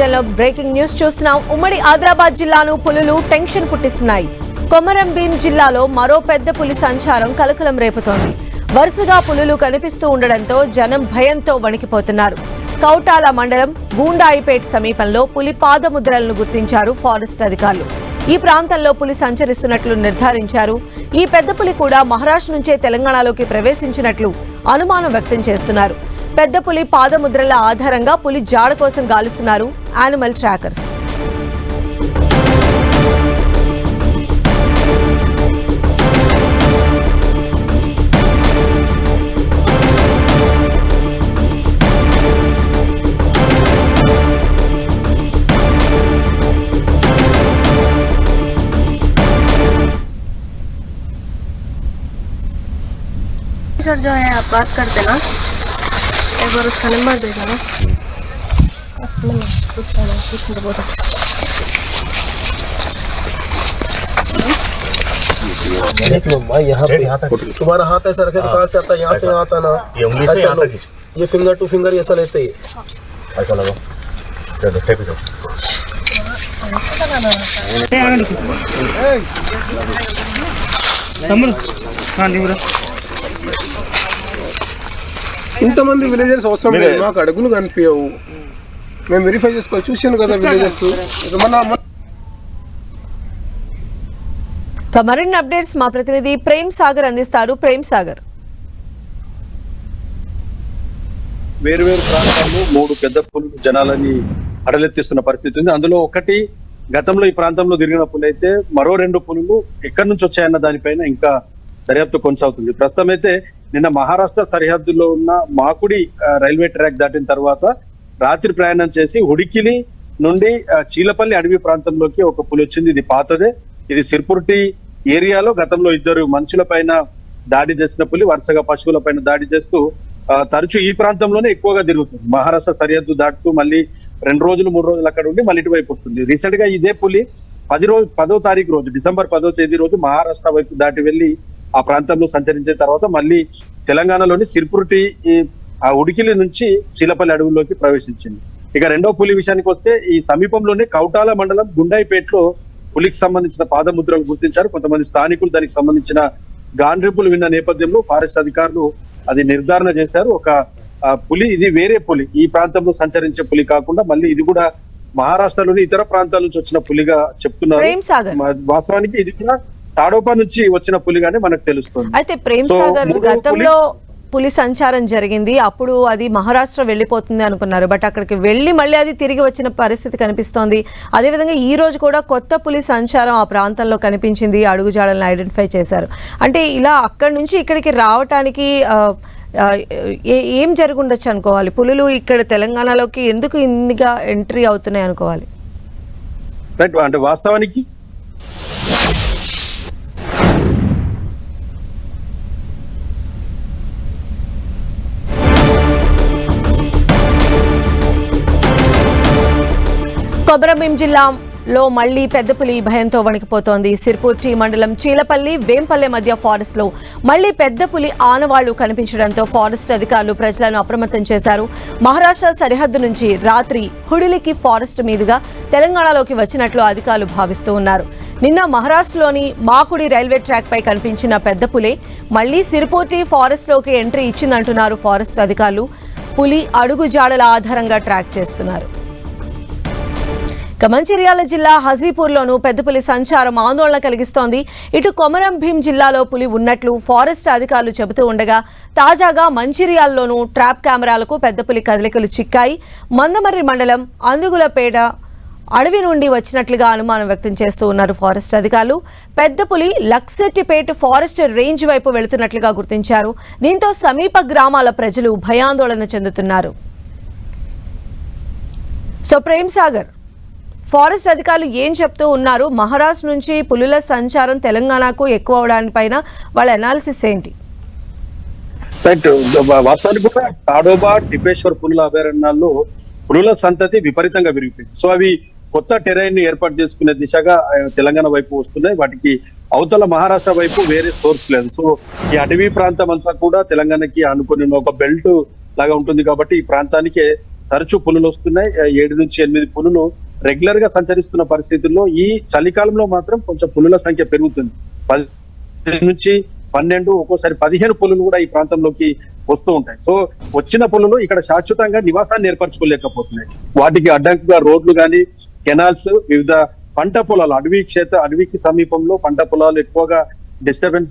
బులెటిన్లో breaking news చూస్తున్నాం. ఉమ్మడి ఆదిలాబాద్ జిల్లాను పులులు టెన్షన్ పుట్టిస్తున్నాయి. కొమరం భీం జిల్లాలో మరో పెద్ద పులి సంచారం కలకలం రేపుతోంది. వరుసగా పులులు కనిపిస్తూ ఉండడంతో జనం భయంతో వణికిపోతున్నారు. కౌటాల మండలం గూండాయిపేట్ సమీపంలో పులి పాదముద్రలను గుర్తించారు ఫారెస్ట్ అధికారులు. ఈ ప్రాంతంలో పులి సంచరిస్తున్నట్లు నిర్ధారించారు. ఈ పెద్ద పులి కూడా మహారాష్ట్ర నుంచే తెలంగాణలోకి ప్రవేశించినట్లు అనుమానం వ్యక్తం చేస్తున్నారు. పెద్ద పులి పాదముద్రల ఆధారంగా పులి జాడ కోసం గాలిస్తున్నారు యానిమల్ ట్రాకర్స్. सर जो है आप बात कर देना, एक बार उसका नंबर दे देना। देख लो भाई, यहाँ पे तुम्हारा हाथ ऐसा रखे तो कहाँ से आता है? यहाँ से आता ना, ये उंगली से आता है। ये फिंगर टू फिंगर ऐसा लेते ही ऐसा लगा। चलो टेप दो। ఇంతమంది విలేజర్స్ అవసరం లేదు, మాకు అడుగులు కనిపించవు. మేము వెరిఫై చేసుకోవాలి, చూసాను కదా విలేజర్స్. మరిన్ని అప్డేట్స్ మా ప్రతినిధి ప్రేమ్ సాగర్ అందిస్తారు. ప్రేమ్ సాగర్, వేరువేరు ప్రాంతాల్లో 3 పెద్ద పులులు జనాలని అడలెత్తిస్తున్న పరిస్థితి ఉంది. అందులో ఒకటి గతంలో ఈ ప్రాంతంలో తిరిగిన పులి అయితే, మరో 2 పులులు ఎక్కడి నుంచి వచ్చాయన్న దానిపైన ఇంకా దర్యాప్తు కొనసాగుతుంది. ప్రస్తుతం అయితే నిన్న మహారాష్ట్ర సరిహద్దులో ఉన్న మాకుడి రైల్వే ట్రాక్ దాటిన తర్వాత రాత్రి ప్రయాణం చేసి హుడికిలి నుండి చీలపల్లి అడవి ప్రాంతంలోకి ఒక పులి వచ్చింది. ఇది పాతదే. ఇది సిర్పుర్టి ఏరియాలో గతంలో 2 మనుషుల పైన దాడి చేసిన పులి వరుసగా పశువుల పైన దాడి చేస్తూ తరచూ ఈ ప్రాంతంలోనే ఎక్కువగా తిరుగుతుంది. మహారాష్ట్ర సరిహద్దు దాటుతూ మళ్ళీ 2 రోజులు 3 రోజులు అక్కడ ఉండి మళ్ళీ ఇటువైపు వస్తుంది. రీసెంట్ గా ఇదే పులి 10వ తారీఖు రోజు, డిసెంబర్ 10వ తేదీ రోజు మహారాష్ట్ర వైపు దాటి వెళ్లి ఆ ప్రాంతంలో సంచరించిన తర్వాత మళ్ళీ తెలంగాణలోని సిర్పుర్టి ఆ ఉడికిలి నుంచి చీలపల్లి అడవుల్లోకి ప్రవేశించింది. ఇక 2వ పులి విషయానికి వస్తే, ఈ సమీపంలోనే కౌటాల మండలం గుండాయిపేటలో పులికి సంబంధించిన పాదముద్రలు గుర్తించారు. కొంతమంది స్థానికులు దానికి సంబంధించిన గాండ్రింపులు విన్న నేపథ్యంలో ఫారెస్ట్ అధికారులు అది నిర్ధారణ చేశారు. ఒక పులి, ఇది వేరే పులి, ఈ ప్రాంతంలో సంచరించే పులి కాకుండా మళ్ళీ ఇది కూడా మహారాష్ట్రలోని ఇతర ప్రాంతాల నుంచి వచ్చిన పులిగా చెప్తున్నారు. వాస్తవానికి ఇది కూడా తాడోపా నుంచి వచ్చిన పులిగానే మనకు తెలుస్తుంది. అయితే ప్రేమ్ సాగర్, గతంలో పులి సంచారం జరిగింది, అప్పుడు అది మహారాష్ట్ర వెళ్ళిపోతుంది అనుకున్నారు. బట్ అక్కడికి వెళ్ళి మళ్ళీ అది తిరిగి వచ్చిన పరిస్థితి కనిపిస్తోంది. అదేవిధంగా ఈ రోజు కూడా కొత్త పులి సంచారం ఆ ప్రాంతంలో కనిపించింది. అడుగుజాడలను ఐడెంటిఫై చేశారు. అంటే ఇలా అక్కడి నుంచి ఇక్కడికి రావటానికి ఏం జరుగుండొచ్చు అనుకోవాలి? పులులు ఇక్కడ తెలంగాణలోకి ఎందుకు ఇన్నిగా ఎంట్రీ అవుతున్నాయి అనుకోవాలి? అంటే వాస్తవానికి కొమరం భీం జిల్లాలో మళ్లీ పెద్ద పులి భయంతో వణికిపోతోంది. సిర్పుర్టి మండలం చీలపల్లి వేంపల్లె మధ్య ఫారెస్ట్ లో మళ్లీ పెద్ద పులి ఆనవాళ్లు కనిపించడంతో ఫారెస్ట్ అధికారులు ప్రజలను అప్రమత్తం చేశారు. మహారాష్ట్ర సరిహద్దు నుంచి రాత్రి హుడిలికి ఫారెస్ట్ మీదుగా తెలంగాణలోకి వచ్చినట్లు అధికారులు భావిస్తూ ఉన్నారు. నిన్న మహారాష్ట్రలోని మాకుడి రైల్వే ట్రాక్ పై కనిపించిన పెద్ద పులి మళ్లీ సిర్పుర్టి ఫారెస్ట్ లోకి ఎంట్రీ ఇచ్చిందంటున్నారు ఫారెస్ట్ అధికారులు. పులి అడుగు జాడల ఆధారంగా ట్రాక్ చేస్తున్నారు. మంచిర్యాల జిల్లా హజీపూర్లోనూ పెద్ద పులి సంచారం ఆందోళన కలిగిస్తోంది. ఇటు కొమరం భీం జిల్లాలో పులి ఉన్నట్లు ఫారెస్ట్ అధికారులు చెబుతూ ఉండగా, తాజాగా మంచిర్యాలలోనూ ట్రాప్ కెమెరాలకు పెద్ద పులి కదలికలు చిక్కాయి. మందమర్రి మండలం అందుగులపేట అడవి నుండి వచ్చినట్లుగా అనుమానం వ్యక్తం చేస్తూ ఉన్నారు ఫారెస్ట్ అధికారులు. పెద్ద పులి లక్సెట్టిపేట ఫారెస్ట్ రేంజ్ వైపు వెళుతున్నట్లుగా గుర్తించారు. దీంతో సమీప గ్రామాల ప్రజలు భయాందోళన చెందుతున్నారు. సో ప్రేమ్ సాగర్, ఫారెస్ట్ అధికారులు ఏం చెప్తూ ఉన్నారు? మహారాష్ట్ర నుంచి పులుల సంచారం తెలంగాణకు ఎక్కువ అవడానిపైన వాళ్ళ అనాలిసిస్ ఏంటి? వాస్తవానికి కూడా తాడోబా టిపేశ్వర్ పులుల అభయారణ్యాల్లో పులుల సంతతి విపరీతంగా పెరిగిపోయింది. సో అవి కొత్త టెరైన్ ని ఏర్పాటు చేసుకునే దిశగా తెలంగాణ వైపు వస్తున్నాయి. వాటికి అవతల మహారాష్ట్ర వైపు వేరే సోర్స్ లేదు. సో ఈ అటవీ ప్రాంతం అంతా కూడా తెలంగాణకి అనుకుని ఒక బెల్ట్ లాగా ఉంటుంది కాబట్టి ఈ ప్రాంతానికే తరచూ పులులు వస్తున్నాయి. 7 నుంచి 8 పులులు రెగ్యులర్ గా సంచరిస్తున్న పరిస్థితుల్లో ఈ చలికాలంలో మాత్రం కొంచెం పులుల సంఖ్య పెరుగుతుంది. 10 నుంచి 12 ఒక్కోసారి 15 పులులు కూడా ఈ ప్రాంతంలోకి వస్తూ ఉంటాయి. సో వచ్చిన పులులు ఇక్కడ శాశ్వతంగా నివాసాన్ని ఏర్పరచుకోలేకపోతున్నాయి. వాటికి అడ్డంకుగా రోడ్లు కానీ, కెనాల్స్, వివిధ పంట పొలాలు, అడవికి సమీపంలో పంట పొలాలు ఎక్కువగా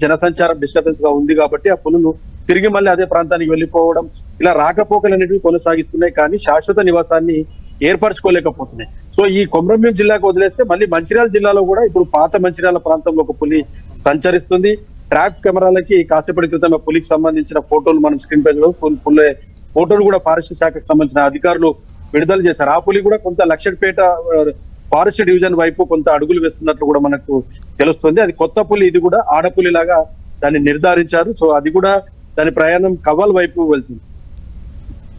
జనసంచారం డిస్టర్బెన్స్ గా ఉంది కాబట్టి ఆ పులులు తిరిగి మళ్ళీ అదే ప్రాంతానికి వెళ్ళిపోవడం, ఇలా రాకపోకలు అనేవి కొనసాగిస్తున్నాయి కానీ శాశ్వత నివాసాన్ని ఏర్పరచుకోలేకపోతున్నాయి. సో ఈ కొమరంభీం జిల్లాకు వదిలేస్తే మళ్ళీ మంచిర్యాల జిల్లాలో కూడా ఇప్పుడు పాత మంచిర్యాల ప్రాంతంలో ఒక పులి సంచరిస్తుంది. ట్రాప్ కెమెరాలకి కాసేపటి క్రితం పులికి సంబంధించిన ఫోటోలు మనం స్క్రీన్ పేజ్ లో పులి ఫోటోలు కూడా ఫారెస్ట్ శాఖకు సంబంధించిన అధికారులు విడుదల చేశారు. ఆ పులి కూడా కొంత లక్షపేట ఫారెస్ట్ డివిజన్ వైపు కొంత అడుగులు వేస్తున్నట్లు కూడా మనకు తెలుస్తుంది. అది కొత్త పులి, ఇది కూడా ఆడపులి లాగా దాన్ని నిర్ధారించారు. సో అది కూడా దాని ప్రయాణం కవ్వాల్ వైపు వెళ్తుంది.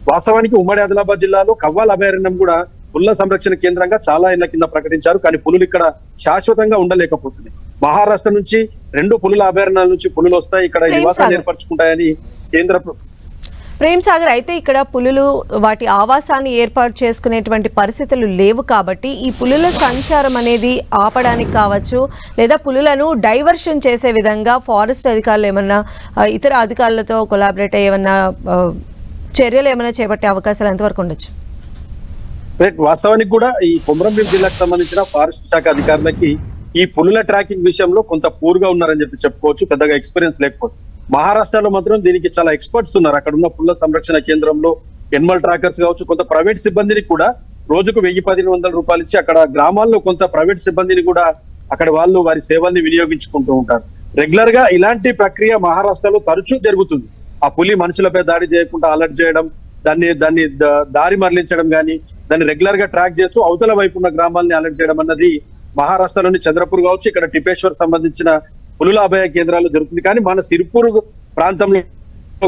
వాస్తవానికి ఉమ్మడి ఆదిలాబాద్ జిల్లాలో కవ్వాల్ అభయారణ్యం కూడా పుల్ల సంరక్షణ కేంద్రంగా చాలా ఏళ్ల కింద ప్రకటించారు. కానీ పులులు ఇక్కడ శాశ్వతంగా ఉండలేకపోతున్నాయి. మహారాష్ట్ర నుంచి 2 పులుల అభయారణ్యాల నుంచి పులులు వస్తాయి, ఇక్కడ నివాసాన్ని ఏర్పరచుకుంటాయని కేంద్ర ప్రేమ్ సాగర్, అయితే ఇక్కడ పులులు వాటి ఆవాసాన్ని ఏర్పాటు చేసుకునేటువంటి పరిస్థితులు లేవు కాబట్టి ఈ పులుల సంచారం అనేది ఆపడానికి కావచ్చు, లేదా పులులను డైవర్షన్ చేసే విధంగా ఫారెస్ట్ అధికారులు ఏమన్నా ఇతర అధికారులతో కొలాబరేట్ అయ్యి ఏమన్నా చర్యలు ఏమైనా చేపట్టే అవకాశాలు ఎంతవరకు ఉండొచ్చు? వాస్తవానికి కూడా ఈ కొమరంభీం జిల్లాకు సంబంధించిన ఫారెస్ట్ శాఖ అధికారులకి ఈ పులుల ట్రాకింగ్ విషయంలో కొంత పూర్గా ఉన్నారని చెప్పుకోవచ్చు. పెద్దగా ఎక్స్పీరియన్స్ లేకపోతే మహారాష్ట్రలో మాత్రం దీనికి చాలా ఎక్స్పర్ట్స్ ఉన్నారు. అక్కడ ఉన్న పుల్ల సంరక్షణ కేంద్రంలో ఎనిమల్ ట్రాకర్స్ కావచ్చు, కొంత ప్రైవేట్ సిబ్బందిని కూడా రోజుకు 1000-1500 రూపాయలు ఇచ్చి అక్కడ గ్రామాల్లో కొంత ప్రైవేట్ సిబ్బందిని కూడా అక్కడ వాళ్ళు వారి సేవల్ని వినియోగించుకుంటూ ఉంటారు. రెగ్యులర్ గా ఇలాంటి ప్రక్రియ మహారాష్ట్రలో తరచూ జరుగుతుంది. ఆ పులి మనుషులపై దాడి చేయకుండా అలర్ట్ చేయడం, దాన్ని దారి మరలించడం కానీ, దాన్ని రెగ్యులర్ గా ట్రాక్ చేస్తూ అవతల వైపు ఉన్న గ్రామాలని అలర్ట్ చేయడం అన్నది మహారాష్ట్రలోని చంద్రపూర్ కావచ్చు, ఇక్కడ టిపేశ్వర్ సంబంధించిన పులుల అభయ కేంద్రాలు జరుగుతుంది. కానీ మన సిరిపూర్ ప్రాంతంలో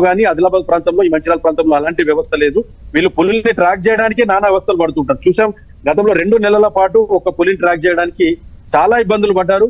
కానీ, ఆదిలాబాద్ ప్రాంతంలో, ఈ మంచిర్యాల ప్రాంతంలో అలాంటి వ్యవస్థ లేదు. వీళ్ళు పులుల్ని ట్రాక్ చేయడానికి నానా వ్యవస్థలు పడుతుంటారు. చూసాం గతంలో 2 నెలల పాటు ఒక పులిని ట్రాక్ చేయడానికి చాలా ఇబ్బందులు పడ్డారు.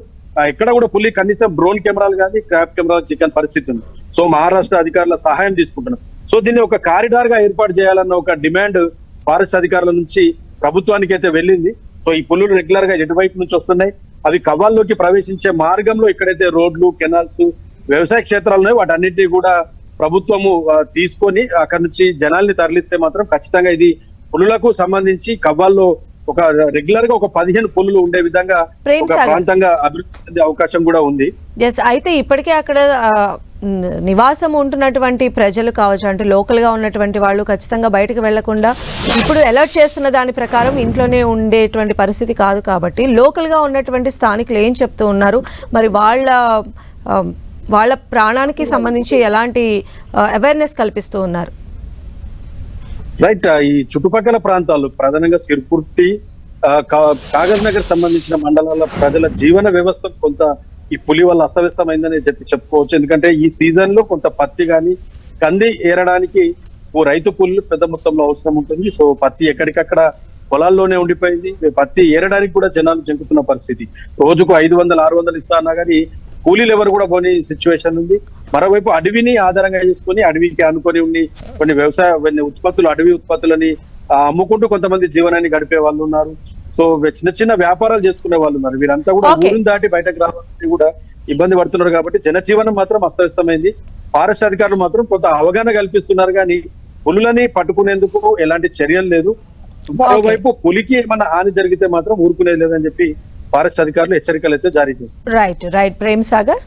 ఎక్కడ కూడా పులి కనీసం డ్రోన్ కెమెరాలు కానీ, ట్రాప్ కెమెరాలు చిక్కని పరిస్థితి ఉంది. సో మహారాష్ట్ర అధికారుల సహాయం తీసుకుంటున్నారు. సో దీన్ని ఒక కారిడార్ గా ఏర్పాటు చేయాలన్న ఒక డిమాండ్ ఫారెస్ట్ అధికారుల నుంచి ప్రభుత్వానికి అయితే వెళ్ళింది. సో ఈ పులులు రెగ్యులర్ గా ఎటువైపు నుంచి వస్తున్నాయి, అవి కవ్వాల్లోకి ప్రవేశించే మార్గంలో ఎక్కడైతే రోడ్లు, కెనాల్స్, వ్యవసాయ క్షేత్రాలు ఉన్నాయో వాటన్నిటినీ కూడా ప్రభుత్వము తీసుకొని అక్కడ నుంచి జనాల్ని తరలిస్తే మాత్రం ఖచ్చితంగా ఇది పులులకు సంబంధించి కవ్వాల్లో ఒక రెగ్యులర్ గా ఒక 15 పులులు ఉండే విధంగా ఒక ప్రాంతంగా అభివృద్ధి అవకాశం కూడా ఉంది. అయితే ఇప్పటికే అక్కడ నివాసం ఉంటున్నటువంటి ప్రజలు కావచ్చు, అంటే లోకల్ గా ఉన్నటువంటి వాళ్ళు ఖచ్చితంగా బయటకు వెళ్లకుండా ఇప్పుడు అలర్ట్ చేస్తున్న దాని ప్రకారం ఇంట్లోనే ఉండేటువంటి పరిస్థితి కాదు కాబట్టి లోకల్ గా ఉన్నటువంటి స్థానికులు ఏం చెప్తూ ఉన్నారు, మరి వాళ్ళ ప్రాణానికి సంబంధించి ఎలాంటి అవేర్నెస్ కల్పిస్తూ ఉన్నారు? రైట్, ఈ చుట్టుపక్కల ప్రాంతాలు ప్రధానంగా సిర్పూర్తి, కాగజ్ నగర్ సంబంధించిన మండలాల ప్రజల జీవన వ్యవస్థ కొంత ఈ పులి వల్ల అస్తవ్యస్తమైందని చెప్పుకోవచ్చు. ఎందుకంటే ఈ సీజన్ లో కొంత పత్తి కానీ, కంది ఏరడానికి రైతు కూలీలు పెద్ద మొత్తంలో అవసరం ఉంటుంది. సో పత్తి ఎక్కడికక్కడ పొలాల్లోనే ఉండిపోయింది. పత్తి ఏరడానికి కూడా జనాలు చెంకుతున్న పరిస్థితి. రోజుకు 500-600 ఇస్తా అన్నా కానీ కూలీలు ఎవరు కూడా పోని సిచ్యువేషన్ ఉంది. మరోవైపు అడవిని ఆధారంగా చేసుకుని, అడవికి అనుకొని ఉండి కొన్ని ఉత్పత్తులు, అడవి ఉత్పత్తులని అమ్ముకుంటూ కొంతమంది జీవనాన్ని గడిపే వాళ్ళు ఉన్నారు. సో చిన్న చిన్న వ్యాపారాలు చేసుకునే వాళ్ళు ఉన్నారు. వీరంతా కూడా ఊరిని దాటి బయటకు రావాలని కూడా ఇబ్బంది పడుతున్నారు. కాబట్టి జనజీవనం మాత్రం అస్తవ్యస్తమైంది. ఫారెస్ట్ అధికారులు మాత్రం కొంత అవగాహన కల్పిస్తున్నారు కానీ పులులని పట్టుకునేందుకు ఎలాంటి చర్యలు లేదు. మరోవైపు పులికి ఏమన్నా హాని జరిగితే మాత్రం ఊరుకునేది లేదని చెప్పి ఫారెస్ట్ అధికారులు హెచ్చరికలు అయితే జారీ చేస్తారు. రైట్ ప్రేమ్ సాగర్.